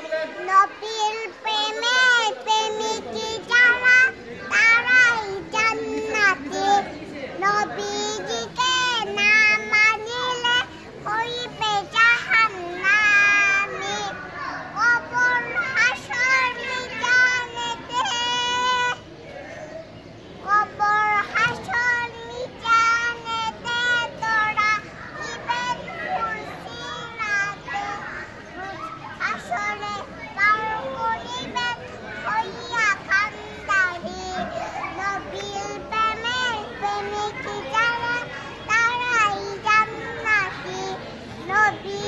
নবীর প্রেমে প্রেমিকি যারা তারাই জান্নাতি নবীজিকে না মানিলে হইবে জাহান্নামী কবর হাসর মিজানেতে কবর হাসর মিজানেতে তোরা ইবেন ফুলসিনাতে হাসরে পার করিবেন হইয়া খান্দারি নবীর প্রেমে প্রেমিকি যারা তারাই জান্নাতি নবী